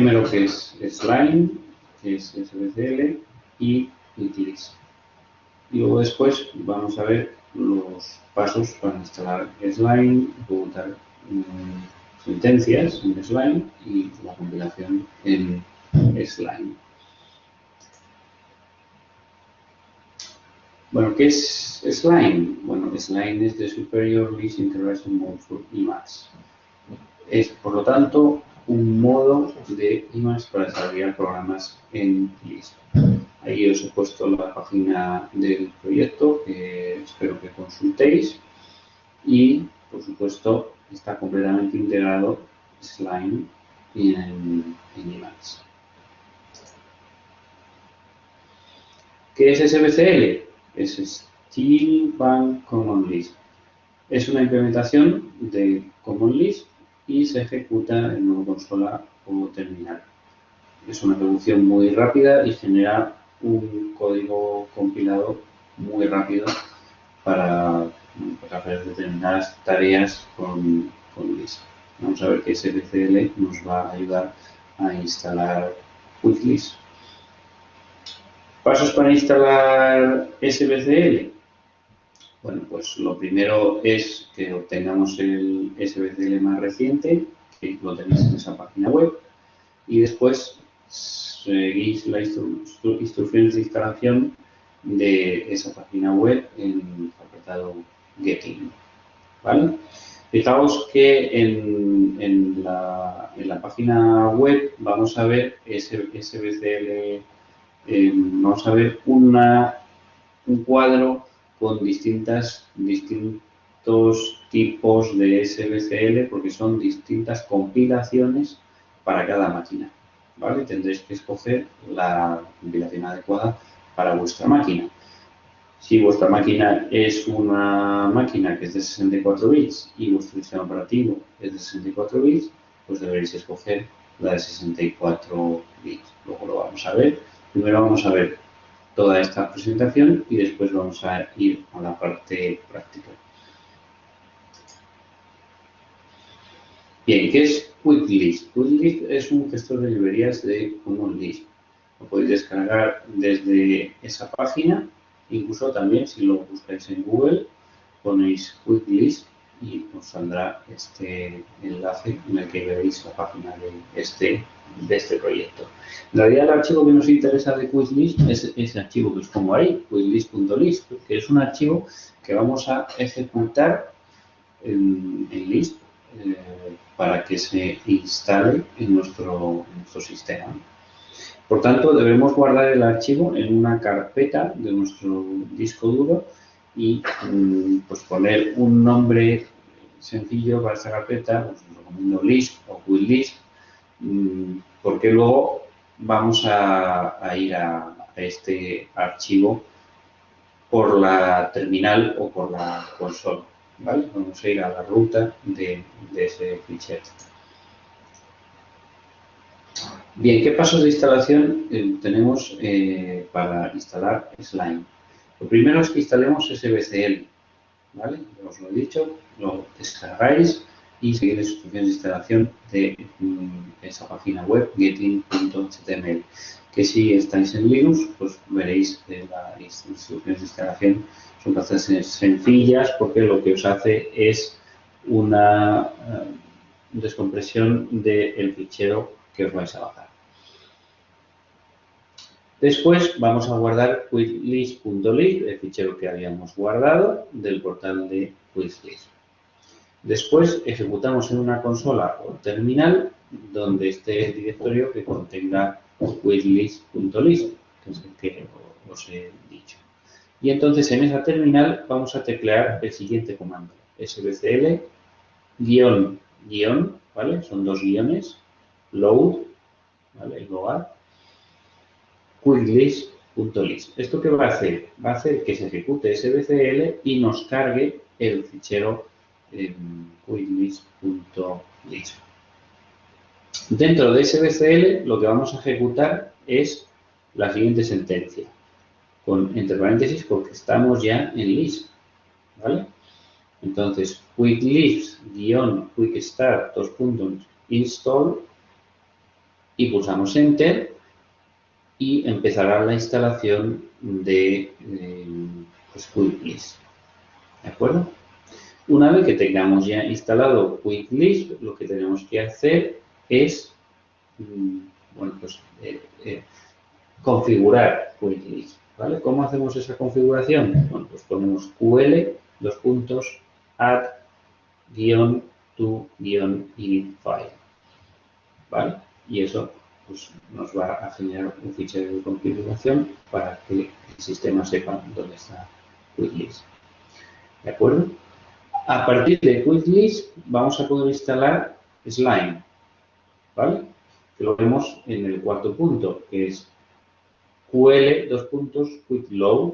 primero que es Slime, que es SBCL y Quick-List. Y luego después vamos a ver los pasos para instalar Slime, ejecutar sentencias en Slime y la compilación en Slime. Bueno, ¿qué es Slime? Bueno, Slime es the Superior List Integration Mode for Emacs. Es, por lo tanto, un modo de Emacs para desarrollar programas en Lisp. Ahí os he puesto la página del proyecto, que espero que consultéis. Y, por supuesto, está completamente integrado Slime en Emacs. ¿Qué es SBCL? Es Steel Bank Common Lisp. Es una implementación de Common Lisp y se ejecuta en modo consola o terminal. Es una ejecución muy rápida y genera un código compilado muy rápido para hacer determinadas tareas con Lisp. Vamos a ver que SBCL nos va a ayudar a instalar Quick-Lisp. ¿Pasos para instalar SBCL? Bueno, pues lo primero es que obtengamos el SBCL más reciente, que lo tenéis en esa página web, y después seguís las instrucciones de instalación de esa página web en el apartado Getting. ¿Vale? Fijaos que en la página web vamos a ver SBCL, vamos a ver un cuadro con distintos tipos de SBCL porque son distintas compilaciones para cada máquina, ¿vale? Tendréis que escoger la compilación adecuada para vuestra máquina. Si vuestra máquina es una máquina que es de 64 bits y vuestro sistema operativo es de 64 bits, pues deberéis escoger la de 64 bits. Luego lo vamos a ver. Primero vamos a ver toda esta presentación y después vamos a ir a la parte práctica. Bien, ¿qué es Quick-Lisp? Quick-Lisp es un gestor de librerías de Common Lisp. Lo podéis descargar desde esa página, incluso también si lo buscáis en Google, ponéis Quick-Lisp y os saldrá este enlace en el que veréis la página de este proyecto. En realidad el archivo que nos interesa de Quick-Lisp es ese archivo que os pongo ahí, quicklisp.lisp, que es un archivo que vamos a ejecutar en Lisp para que se instale en nuestro sistema. Por tanto, debemos guardar el archivo en una carpeta de nuestro disco duro y pues poner un nombre sencillo para esta carpeta, pues os recomiendo Lisp o Quick-Lisp, porque luego vamos a ir a este archivo por la terminal o por la consola, ¿vale? Vamos a ir a la ruta de ese fichero. Bien, ¿qué pasos de instalación tenemos para instalar Slime? Lo primero es que instalemos SBCL, ¿vale? Ya os lo he dicho, lo descargáis y seguir las instrucciones de instalación de esa página web getting.html, que si estáis en Linux, pues veréis que las instrucciones de instalación son bastante sencillas porque lo que os hace es una descompresión del fichero que os vais a bajar. Después vamos a guardar quicklisp.lisp, el fichero que habíamos guardado del portal de Quick-Lisp. Después ejecutamos en una consola o terminal donde esté el directorio que contenga quicklisp.lisp, que es el que os he dicho. Y entonces en esa terminal vamos a teclear el siguiente comando, sbcl --, ¿vale? Son dos guiones, load, ¿vale? Load, quicklisp.lisp. ¿Esto qué va a hacer? Va a hacer que se ejecute SBCL y nos cargue el fichero quicklisp.lisp. Dentro de SBCL lo que vamos a ejecutar es la siguiente sentencia, entre paréntesis porque estamos ya en Lisp, ¿vale? Entonces, quicklisp-quickstart install y pulsamos Enter y empezará la instalación de pues, Quick List. ¿De acuerdo? Una vez que tengamos ya instalado Quick List, lo que tenemos que hacer es bueno, pues, configurar Quick List. ¿Vale? ¿Cómo hacemos esa configuración? Bueno, pues ponemos ql, add -to-init file. ¿Vale? Y eso pues, nos va a generar un fichero de configuración para que el sistema sepa dónde está Quick List. ¿De acuerdo? A partir de Quick List vamos a poder instalar Slime. ¿Vale? Que lo vemos en el cuarto punto, que es ql, quick load,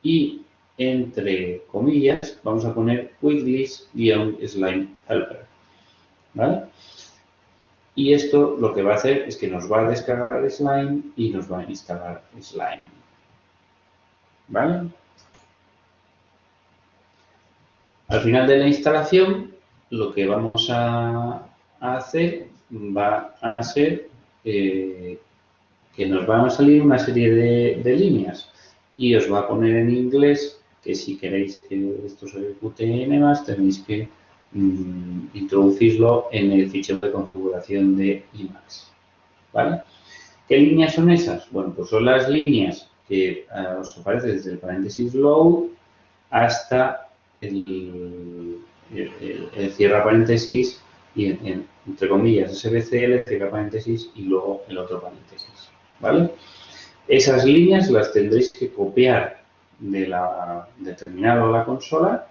y entre comillas vamos a poner quick list-slime helper. ¿Vale? Y esto lo que va a hacer es que nos va a descargar Slime y nos va a instalar Slime. ¿Vale? Al final de la instalación, lo que vamos a hacer va a ser que nos van a salir una serie de líneas y os va a poner en inglés que si queréis que esto se ejecute en Emacs tenéis que introducirlo en el fichero de configuración de Emacs. ¿Vale? ¿Qué líneas son esas? Bueno, pues son las líneas que os aparece desde el paréntesis load hasta el cierra paréntesis y entre comillas SBCL, cierra paréntesis y luego el otro paréntesis. ¿Vale? Esas líneas las tendréis que copiar del terminal o la consola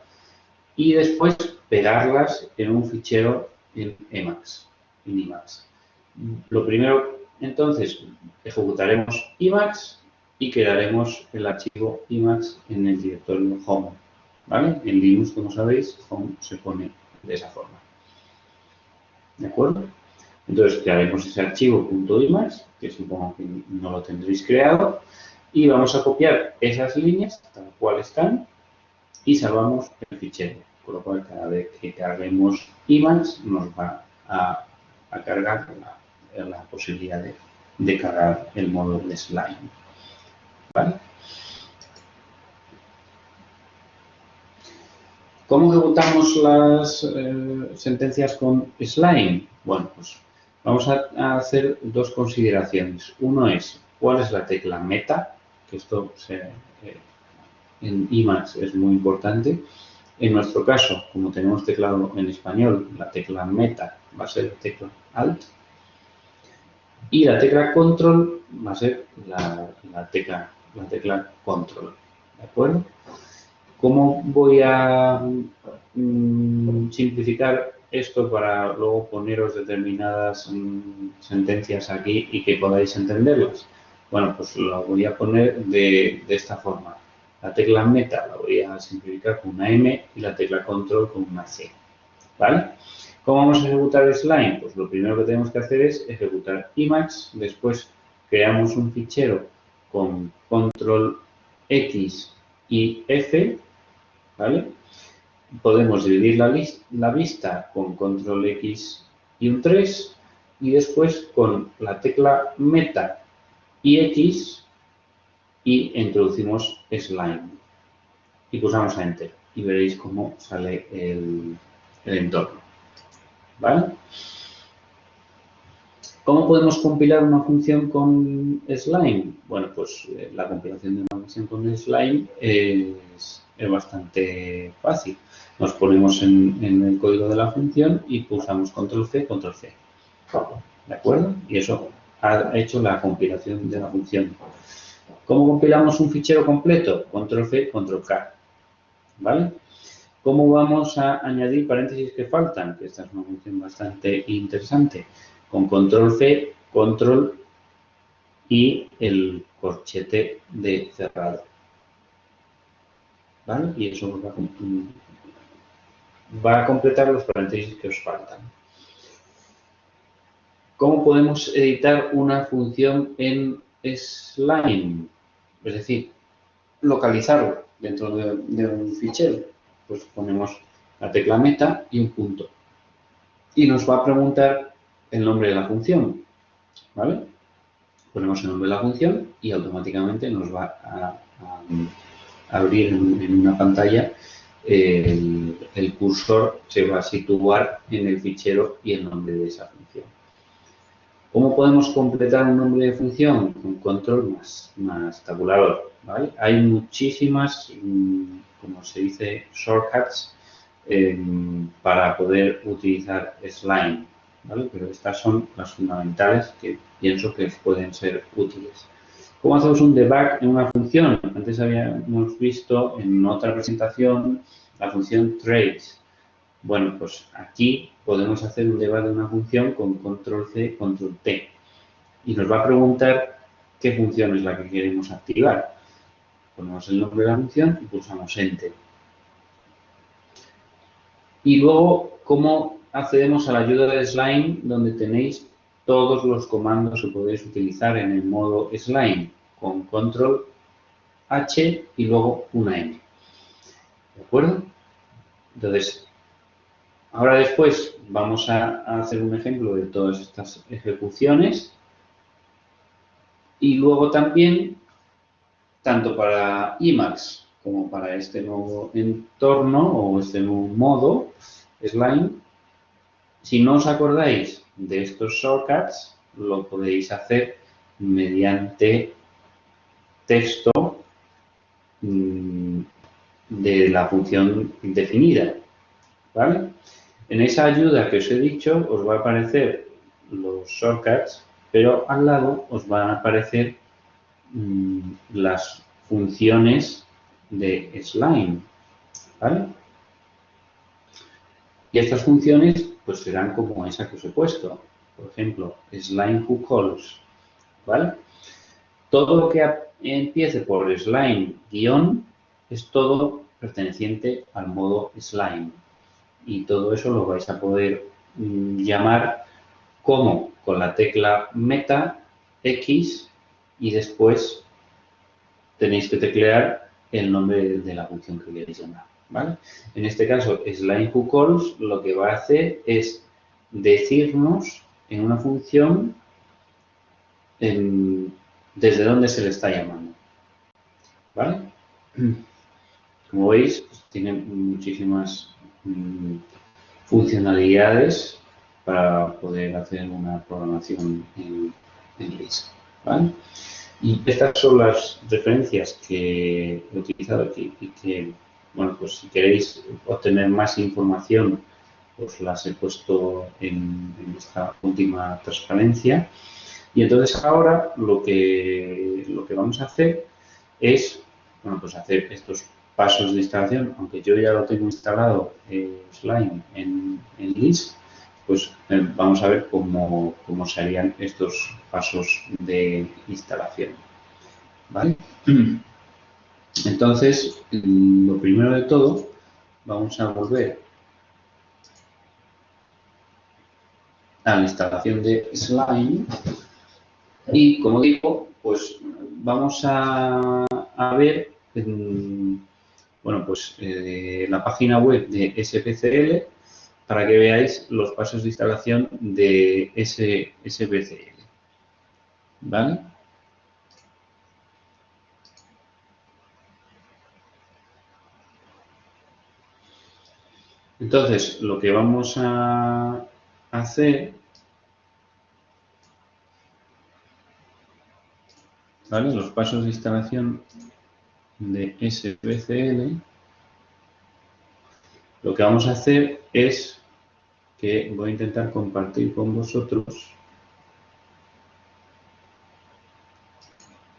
y después pegarlas en un fichero en Emacs, en Emacs. Lo primero, entonces, ejecutaremos Emacs y crearemos el archivo Emacs en el directorio Home. ¿Vale? En Linux, como sabéis, Home se pone de esa forma. ¿De acuerdo? Entonces, crearemos ese archivo .emacs, que supongo que no lo tendréis creado, y vamos a copiar esas líneas, tal cual están, y salvamos el fichero. Con lo cual, cada vez que carguemos Emacs, nos va a cargar la posibilidad de cargar el módulo de Slime. ¿Vale? ¿Cómo ejecutamos las sentencias con Slime? Bueno, pues vamos a hacer dos consideraciones. Uno es cuál es la tecla meta, que esto en Emacs es muy importante. En nuestro caso, como tenemos teclado en español, la tecla meta va a ser la tecla Alt y la tecla Control va a ser la tecla Control. ¿De acuerdo? ¿Cómo voy a simplificar esto para luego poneros determinadas sentencias aquí y que podáis entenderlas? Bueno, pues lo voy a poner de esta forma. La tecla meta la voy a simplificar con una M y la tecla control con una C. ¿Vale? ¿Cómo vamos a ejecutar Slime? Pues lo primero que tenemos que hacer es ejecutar Emacs, después creamos un fichero con control X y F, ¿vale? Podemos dividir la vista con control X y un 3 y después con la tecla meta y X y introducimos Slime y pulsamos a Enter y veréis cómo sale el entorno. ¿Vale? ¿Cómo podemos compilar una función con Slime? Bueno, pues la compilación de una función con Slime es bastante fácil. Nos ponemos en el código de la función y pulsamos control C, control C. ¿De acuerdo? Y eso ha hecho la compilación de la función. ¿Cómo compilamos un fichero completo? Control C, control K. ¿Vale? ¿Cómo vamos a añadir paréntesis que faltan? Que esta es una función bastante interesante. Con control C, control y el corchete de cerrado. ¿Vale? Y eso va a completar los paréntesis que os faltan. ¿Cómo podemos editar una función en Slime? Es decir, localizarlo dentro de un fichero. Pues ponemos la tecla meta y un punto. Y nos va a preguntar el nombre de la función. ¿vale? Ponemos el nombre de la función y automáticamente nos va a abrir en una pantalla el cursor se va a situar en el fichero y el nombre de esa función. ¿Cómo podemos completar un nombre de función? Con control más tabulador, ¿vale? Hay muchísimas, como se dice, shortcuts para poder utilizar Slime, ¿vale? Pero estas son las fundamentales que pienso que pueden ser útiles. ¿Cómo hacemos un debug en una función? Antes habíamos visto en otra presentación la función trace. Bueno, pues aquí podemos hacer un debug de una función con control C, control T. Y nos va a preguntar qué función es la que queremos activar. Ponemos el nombre de la función y pulsamos Enter. Y luego, ¿cómo accedemos a la ayuda de Slime? Donde tenéis todos los comandos que podéis utilizar en el modo Slime, con control H y luego una M. ¿De acuerdo? Entonces, ahora después vamos a hacer un ejemplo de todas estas ejecuciones y luego también, tanto para Emacs como para este nuevo entorno o este nuevo modo Slime, si no os acordáis de estos shortcuts, lo podéis hacer mediante texto de la función definida, ¿vale? En esa ayuda que os he dicho os va a aparecer los shortcuts, pero al lado os van a aparecer las funciones de Slime, ¿vale? Y estas funciones pues serán como esa que os he puesto. Por ejemplo, Slime who calls, ¿vale? Todo lo que empiece por Slime guión es todo perteneciente al modo Slime. Y todo eso lo vais a poder llamar como con la tecla meta X y después tenéis que teclear el nombre de la función que queréis llamar, ¿vale? En este caso, Slime who calls lo que va a hacer es decirnos en una función desde dónde se le está llamando, ¿vale? Como veis, pues, tiene muchísimas funcionalidades para poder hacer una programación en Lisp, ¿vale? Y estas son las referencias que he utilizado aquí y que, bueno, pues si queréis obtener más información, os las he puesto en esta última transparencia. Y entonces ahora lo que vamos a hacer es, bueno, pues hacer estos pasos de instalación, aunque yo ya lo tengo instalado Slime en Lisp, pues vamos a ver cómo se harían estos pasos de instalación, ¿vale? Entonces, lo primero de todo, vamos a volver a la instalación de Slime y, como digo, pues vamos a ver bueno, pues la página web de SPCL para que veáis los pasos de instalación de SPCL, ¿vale? Entonces, lo que vamos a hacer, ¿vale? Los pasos de instalación de SPCL, lo que vamos a hacer es que voy a intentar compartir con vosotros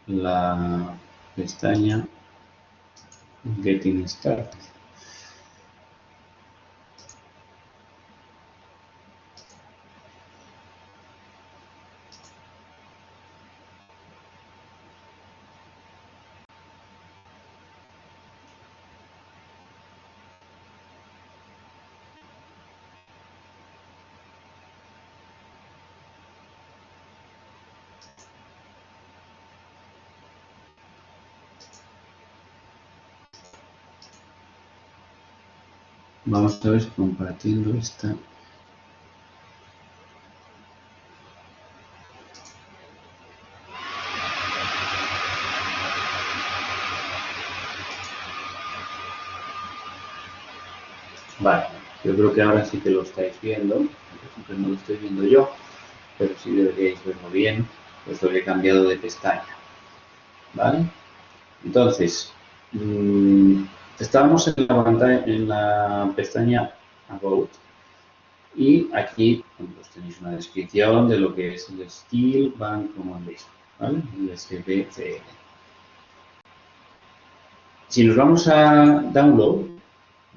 la pestaña Getting Started. Vamos a ver si compartiendo esta. Vale, yo creo que ahora sí que lo estáis viendo, aunque no lo estoy viendo yo, pero sí deberíais verlo bien, pues lo he cambiado de pestaña, ¿vale? Entonces, estábamos en la pantalla, en la pestaña About, y aquí pues tenéis una descripción de lo que es el Steel Bank Command List, ¿vale? El SBCL. Si nos vamos a Download,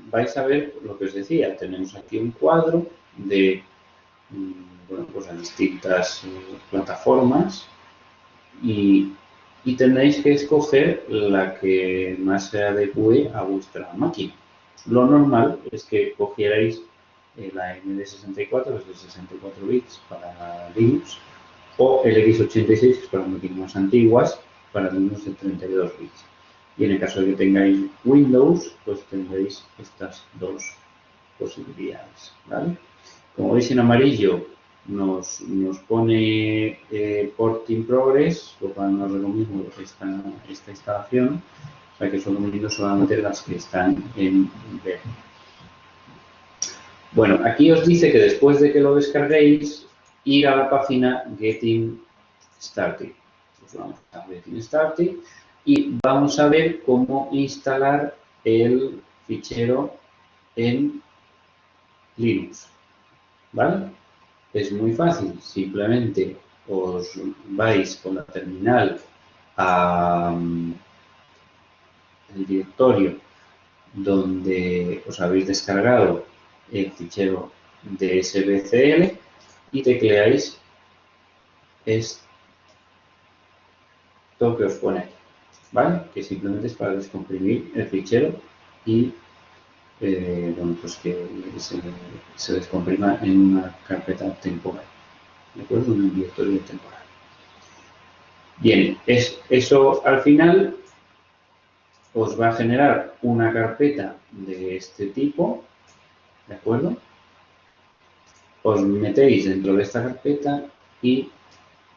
vais a ver lo que os decía. Tenemos aquí un cuadro de bueno, pues a distintas plataformas y, tendréis que escoger la que más se adecue a vuestra máquina. Lo normal es que cogierais la MD64, que es de 64 bits para Linux, o el x86, que es para máquinas más antiguas, para Linux de 32 bits. Y en el caso de que tengáis Windows, pues tendréis estas dos posibilidades, ¿vale? Como veis en amarillo, nos pone Port in Progress, lo cual no es lo mismo esta instalación, o sea que solo mido solamente las que están en verde. Bueno, aquí os dice que después de que lo descarguéis, ir a la página Getting Started. Pues vamos a Getting Started y vamos a ver cómo instalar el fichero en Linux, ¿vale? Es muy fácil, simplemente os vais con la terminal al directorio donde os habéis descargado el fichero de SBCL y tecleáis esto que os pone aquí, ¿vale? Que simplemente es para descomprimir el fichero y bueno, pues que se descomprima en una carpeta temporal, ¿de acuerdo? En un directorio temporal. Bien, eso al final os va a generar una carpeta de este tipo, ¿de acuerdo? Os metéis dentro de esta carpeta y,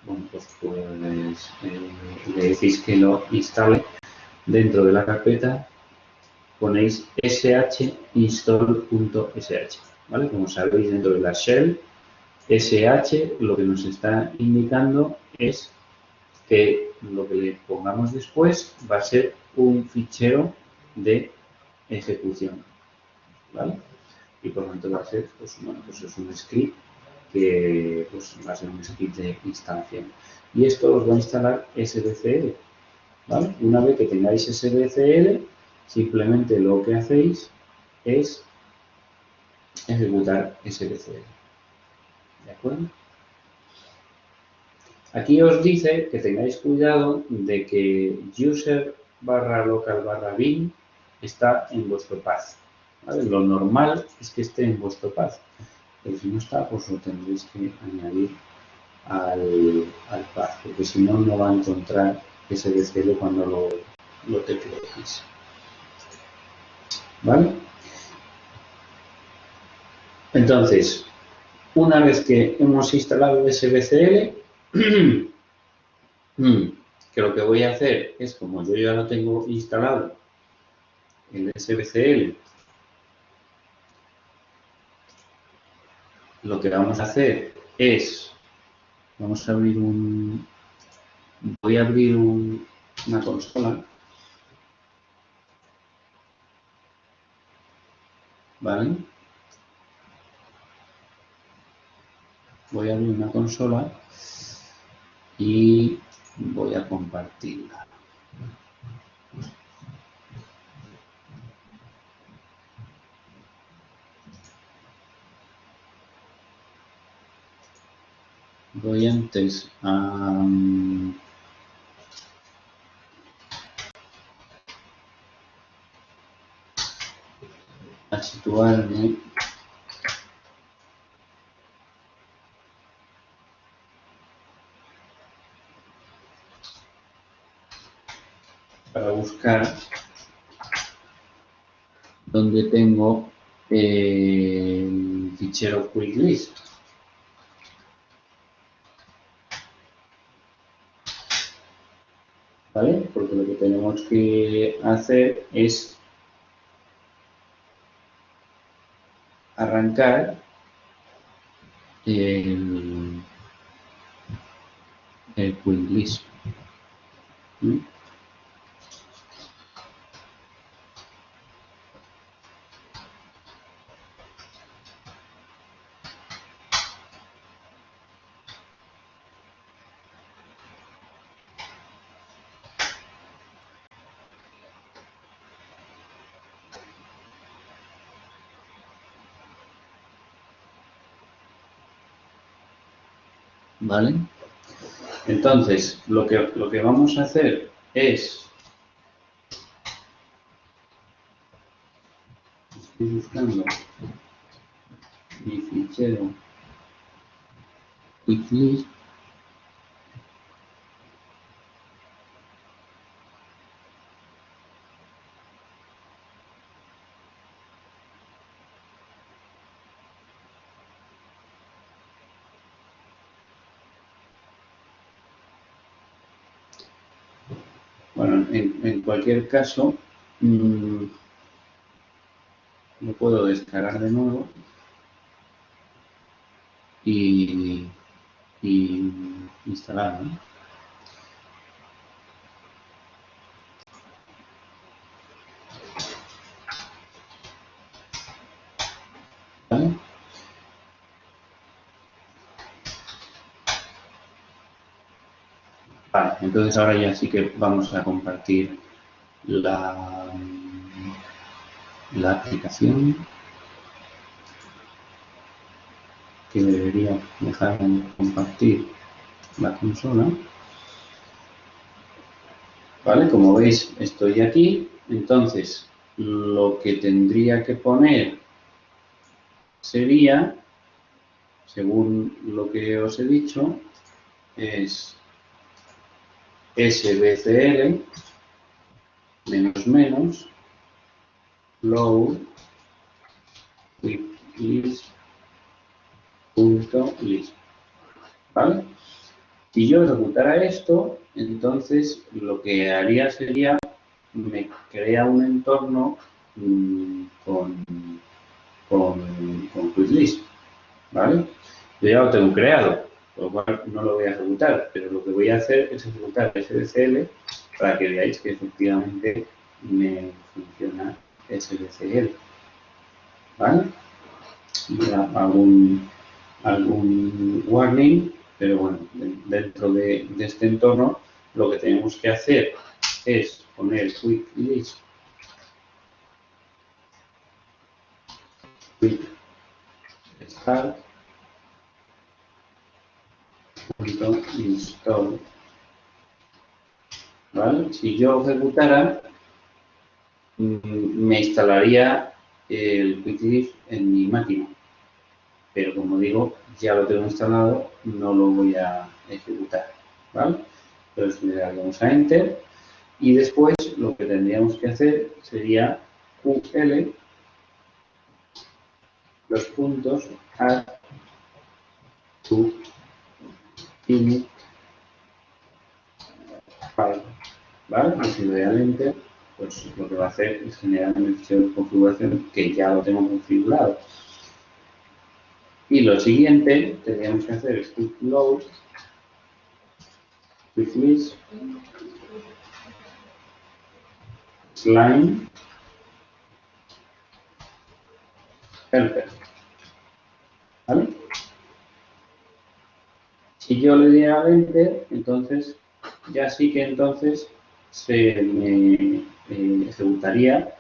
bueno, pues le decís que lo instale dentro de la carpeta, ponéis shinstall.sh, ¿vale? Como sabéis, dentro de la shell, sh lo que nos está indicando es que lo que le pongamos después va a ser un fichero de ejecución, ¿vale? Y por lo tanto va a ser, pues, bueno, pues es un script que pues, va a ser un script de instalación. Y esto os va a instalar SBCL, ¿vale? Una vez que tengáis SBCL, simplemente lo que hacéis es ejecutar SBCL, ¿de acuerdo? Aquí os dice que tengáis cuidado de que user/local/bin está en vuestro path, ¿vale? Lo normal es que esté en vuestro path, pero si no está, pues lo tendréis que añadir al path, porque si no, no va a encontrar ese desvío cuando lo tecleéis, ¿vale? Entonces, una vez que hemos instalado SBCL, que lo que voy a hacer es, como yo ya lo tengo instalado, el SBCL, lo que vamos a hacer es, vamos a abrir voy a abrir una consola, ¿vale? Voy a abrir una consola y voy a compartirla. Voy antes a situarme para buscar donde tengo el fichero quick list. ¿Vale? Porque lo que tenemos que hacer es arrancar el Quick Lisp. ¿Mm? ¿Vale? Entonces, lo que vamos a hacer es, estoy buscando mi fichero QuickList. Bueno, en cualquier caso, lo puedo descargar de nuevo y instalar, ¿no? ¿Vale? Vale, entonces ahora ya sí que vamos a compartir la aplicación, que debería dejar de compartir la consola. Vale, como veis estoy aquí, entonces lo que tendría que poner sería, según lo que os he dicho, es sbcl --, load quickList.list. ¿Vale? Si yo ejecutara esto, entonces lo que haría sería, me crea un entorno con QuickList, ¿vale? Yo ya lo tengo creado, por lo cual no lo voy a ejecutar, pero lo que voy a hacer es ejecutar sbcl para que veáis que efectivamente me funciona sbcl, ¿vale? Y algún warning, pero bueno, dentro de este entorno lo que tenemos que hacer es poner quick start install. ¿Vale? Si yo ejecutara, me instalaría el QuickList en mi máquina, pero como digo, ya lo tengo instalado, no lo voy a ejecutar, ¿vale? Entonces le daríamos a Enter y después lo que tendríamos que hacer sería QL, los puntos, add to init file, ¿vale? Y si le doy al Enter, pues lo que va a hacer es generar un fichero de configuración que ya lo tengo configurado. Y lo siguiente que tendríamos que hacer es quick load, quick list, slime, helper. ¿Vale? Si yo le diera a Enter, entonces ya sí que entonces se me ejecutaría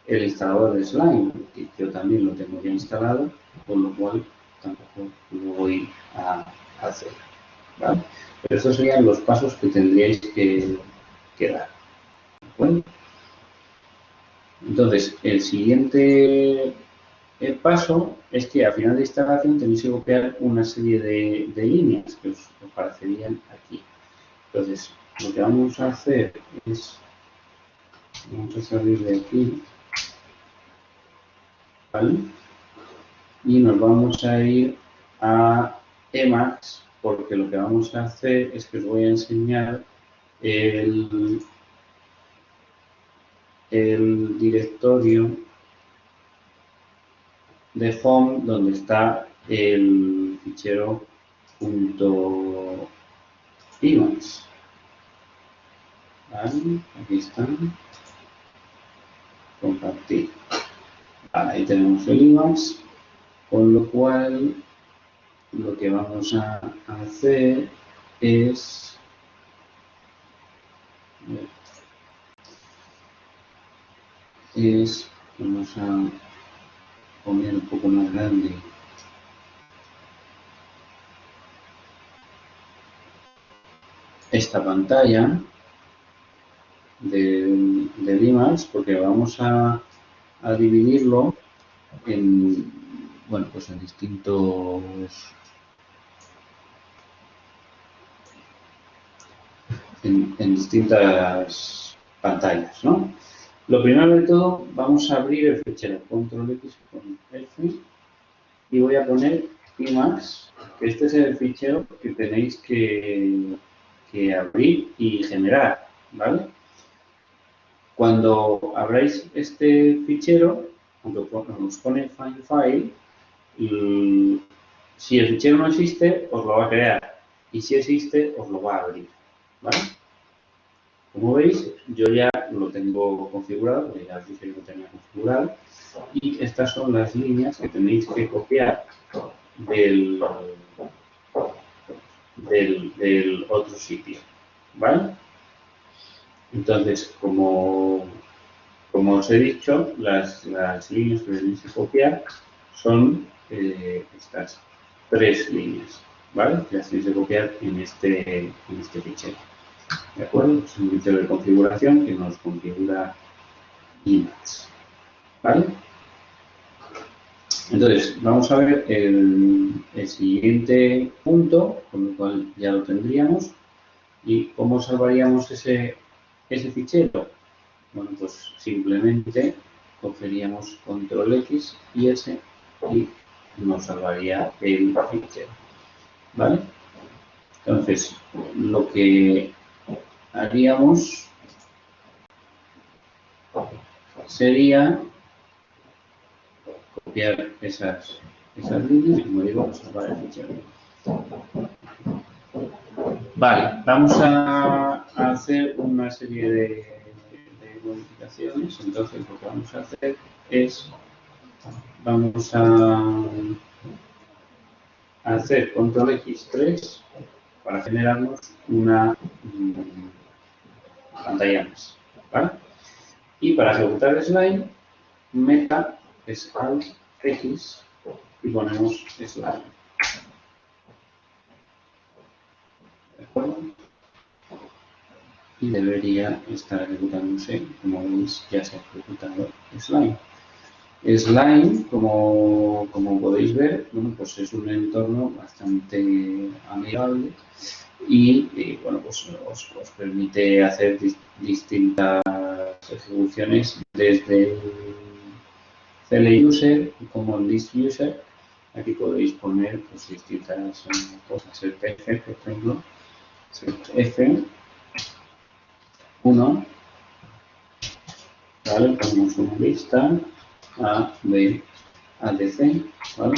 el instalador de Slime, que yo también lo tengo ya instalado, con lo cual tampoco lo voy a hacer. ¿Vale? Pero estos serían los pasos que tendríais que dar. Bueno, entonces, el siguiente paso es que al final de instalación tenéis que copiar una serie de líneas que os aparecerían aquí. Entonces, lo que vamos a hacer es, vamos a salir de aquí, ¿vale? Y nos vamos a ir a Emacs, porque lo que vamos a hacer es que os voy a enseñar el directorio de home donde está el fichero .imax. ¿Vale? Aquí está. Compartir. Vale, ahí tenemos el imax, con lo cual lo que vamos a hacer es vamos a poner un poco más grande esta pantalla del imax, porque vamos a dividirlo en, bueno, pues en distintas pantallas, ¿no? Lo primero de todo, vamos a abrir el fichero control X con F y voy a poner imax, que este es el fichero que tenéis que abrir y generar, ¿vale? Cuando abráis este fichero, cuando os pone find file, si el fichero no existe, os lo va a crear, y si existe, os lo va a abrir, ¿vale? Como veis, yo ya lo tengo configurado, porque ya os dije que lo tenía configurado, y estas son las líneas que tenéis que copiar del otro sitio, ¿vale? Entonces, como os he dicho, las líneas que tenéis que copiar son estas 3 líneas, ¿vale? Que las tenéis que copiar en este fichero. ¿De acuerdo? Es un fichero de configuración que nos configura imax, ¿vale? Entonces, vamos a ver el siguiente punto, con lo cual ya lo tendríamos. ¿Y cómo salvaríamos ese fichero? Bueno, pues simplemente cogeríamos control X y S y nos salvaría el fichero, ¿vale? Entonces, lo que haríamos sería copiar esas líneas y, como digo, salvar el fichero. Vale, vamos a hacer una serie de modificaciones. Entonces, lo que vamos a hacer es, vamos a hacer control X3 para generarnos una pantalla más, ¿vale? Y para ejecutar slime, meta es alt X y ponemos slime. ¿De acuerdo? Y debería estar ejecutándose, como veis, ya se ha ejecutado slime. Slime, como podéis ver, bueno, pues es un entorno bastante amigable y bueno, pues os permite hacer distintas ejecuciones desde el CL user como el list user. Aquí podéis poner pues, distintas cosas, el PF, por ejemplo, F1, ¿vale? Ponemos una lista A, B, A, D, C, ¿vale?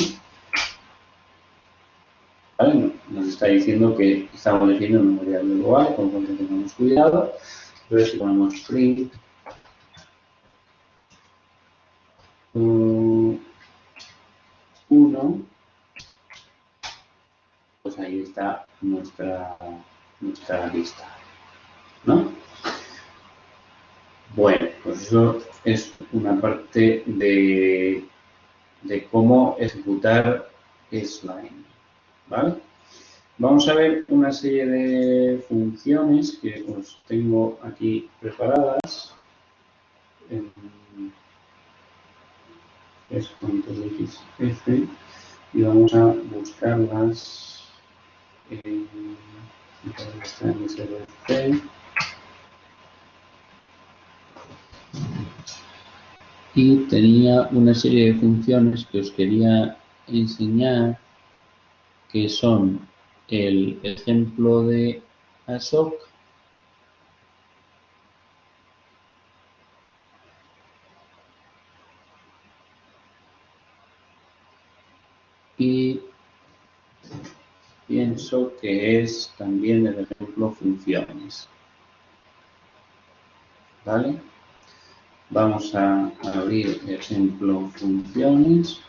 ¿Vale? Nos está diciendo que estamos leyendo memoria global, con lo cual tengamos cuidado. Entonces, si ponemos print 1, pues ahí está nuestra lista, ¿no? Bueno, pues eso es una parte de cómo ejecutar slime, ¿vale? Vamos a ver una serie de funciones que os tengo aquí preparadas. Es control X, F y vamos a buscarlas en SRC. Y tenía una serie de funciones que os quería enseñar, que son el ejemplo de ASOC, y pienso que es también el ejemplo funciones. ¿Vale? Vamos a abrir ejemplo funciones.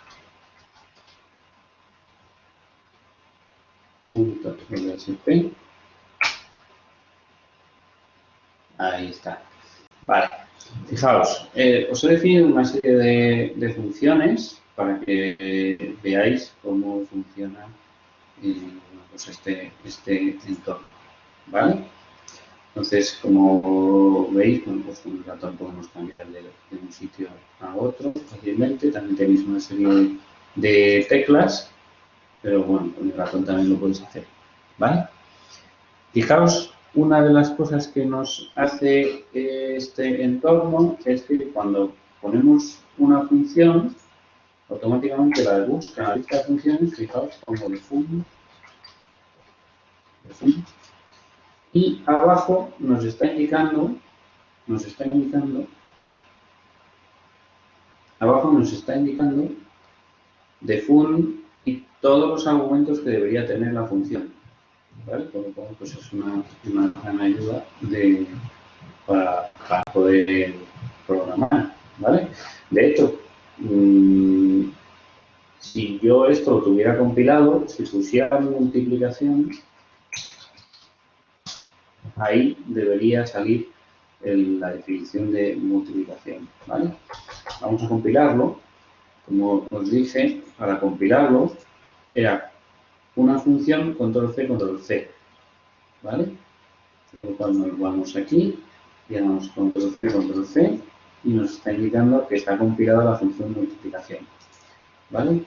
.lsp. Ahí está. Vale. Fijaos, os he definido una serie de funciones para que veáis cómo funciona pues este entorno. ¿Vale? Entonces, como veis, bueno, pues con el ratón podemos cambiar de un sitio a otro fácilmente. También tenéis una serie de teclas, pero bueno, con el ratón también lo podéis hacer. ¿Vale? Fijaos, una de las cosas que nos hace este entorno es que cuando ponemos una función, automáticamente la busca en la lista de funciones, fijaos, como de fondo, y abajo nos está indicando, de fun y todos los argumentos que debería tener la función. ¿Vale? Por lo cual, pues es una gran ayuda para poder programar. ¿Vale? De hecho, si yo esto lo tuviera compilado, si pusiera multiplicación, ahí debería salir la definición de multiplicación. ¿Vale? Vamos a compilarlo. Como os dije, para compilarlo era una función control-C, control-C. ¿Vale? Por lo cual nos vamos aquí, y damos control-C, control-C, y nos está indicando que está compilada la función multiplicación. ¿Vale?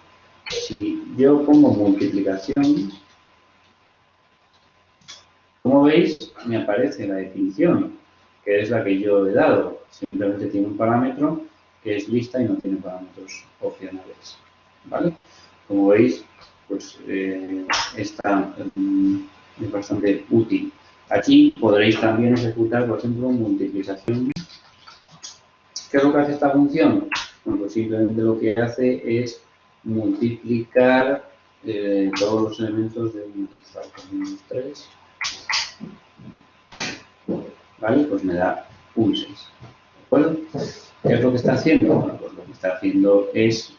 Si yo pongo multiplicación, como veis, me aparece la definición, que es la que yo he dado. Simplemente tiene un parámetro que es lista y no tiene parámetros opcionales. ¿Vale? Como veis, pues está es bastante útil. Aquí podréis también ejecutar, por ejemplo, multiplicación. ¿Qué es lo que hace esta función? Bueno, pues simplemente lo que hace es multiplicar todos los elementos de un 3. ¿Vale? Pues me da un 6. ¿De acuerdo? ¿Qué es lo que está haciendo? Bueno, pues lo que está haciendo es,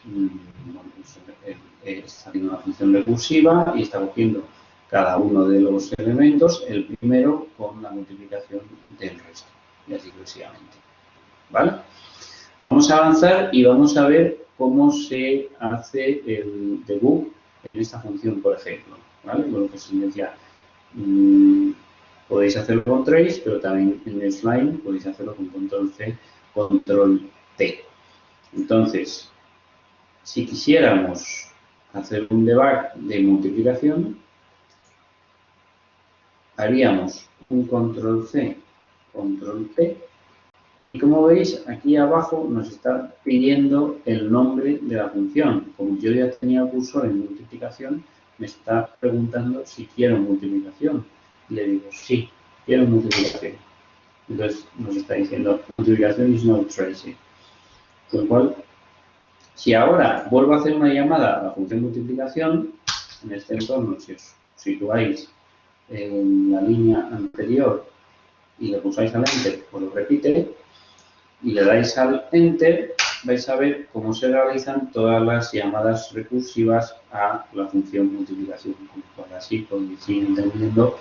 está haciendo una función recursiva y está cogiendo cada uno de los elementos, el primero con la multiplicación del resto, y así sucesivamente. ¿Vale? Vamos a avanzar y vamos a ver cómo se hace el debug en esta función, por ejemplo. ¿Vale? Bueno, pues decía, podéis hacerlo con trace, pero también en el slime podéis hacerlo con control-C, control-T. Entonces, si quisiéramos hacer un debug de multiplicación, haríamos un control-C, control-T, y como veis, aquí abajo nos está pidiendo el nombre de la función. Como yo ya tenía el cursor en multiplicación, me está preguntando si quiero multiplicación. Y le digo, sí, quiero multiplicación. Entonces nos está diciendo, multiplicación is not tracing. Con lo cual, si ahora vuelvo a hacer una llamada a la función multiplicación, en este entorno, si os situáis en la línea anterior y le pulsáis al Enter, pues lo repite, y le dais al Enter, vais a ver cómo se realizan todas las llamadas recursivas a la función multiplicación. Pues así podéis ir entendiendo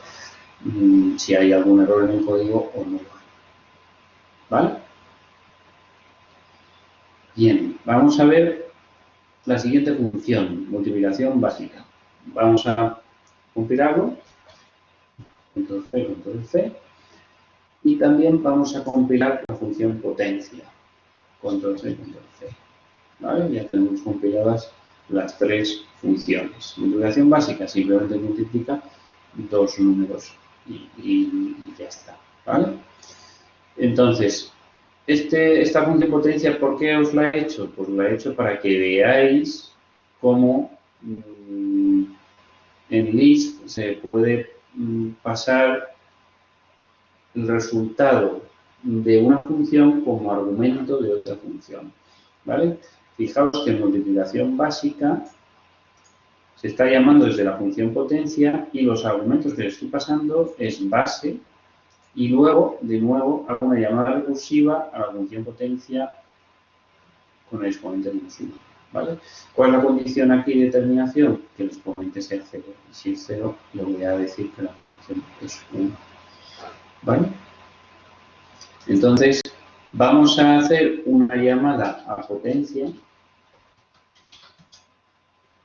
si hay algún error en el código o no. ¿Vale? Bien, vamos a ver la siguiente función, multiplicación básica. Vamos a compilarlo, control-C, control-C, y también vamos a compilar la función potencia, control-C, control-C. ¿Vale? Ya tenemos compiladas las tres funciones. Multiplicación básica simplemente multiplica dos números y ya está. ¿Vale? Entonces, esta función potencia, ¿por qué os la he hecho? Pues la he hecho para que veáis cómo en list se puede pasar el resultado de una función como argumento de otra función. ¿Vale? Fijaos que en multiplicación básica Se está llamando desde la función potencia y los argumentos que le estoy pasando es base y luego, de nuevo, hago una llamada recursiva a la función potencia con el exponente menos 1. ¿Vale? ¿Cuál es la condición aquí de terminación? Que el exponente sea 0. Y si es 0, le voy a decir que la función es 1. ¿Vale? Entonces, vamos a hacer una llamada a potencia.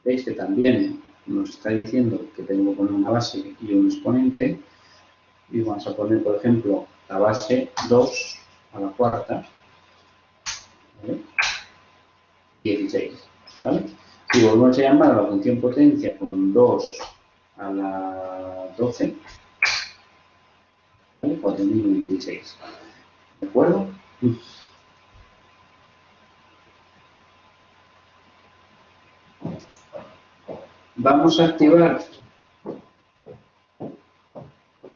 Veis que también nos está diciendo que tengo que poner una base y un exponente. Y vamos a poner, por ejemplo, la base 2 a la cuarta, ¿vale? 16. ¿Vale? Si volvemos a llamar a la función potencia con 2 a la 12, ¿vale? 4026. ¿De acuerdo? Vamos a activar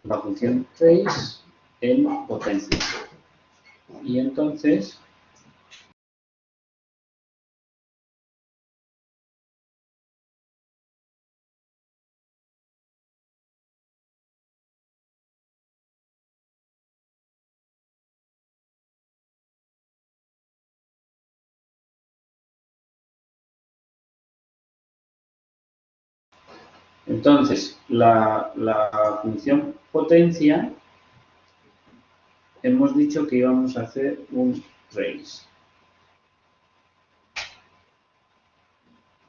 la función trace en potencia. Y entonces la función potencia hemos dicho que íbamos a hacer un trace.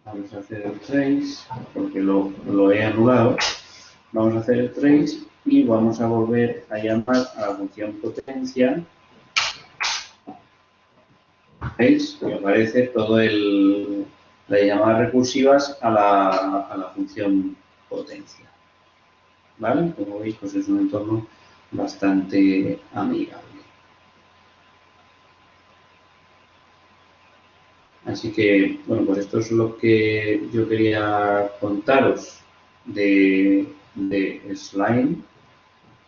Vamos a hacer el trace porque lo he anulado. Vamos a hacer el trace y vamos a volver a llamar a la función potencia. ¿Veis? Que aparece todo las llamadas recursivas a la función potencia. ¿Vale? Como veis, pues es un entorno bastante amigable. Así que, bueno, pues esto es lo que yo quería contaros de Slime,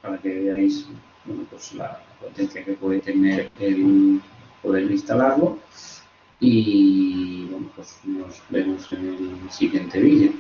para que veáis, bueno, pues la potencia que puede tener el poder instalarlo. Y bueno, pues nos vemos en el siguiente vídeo.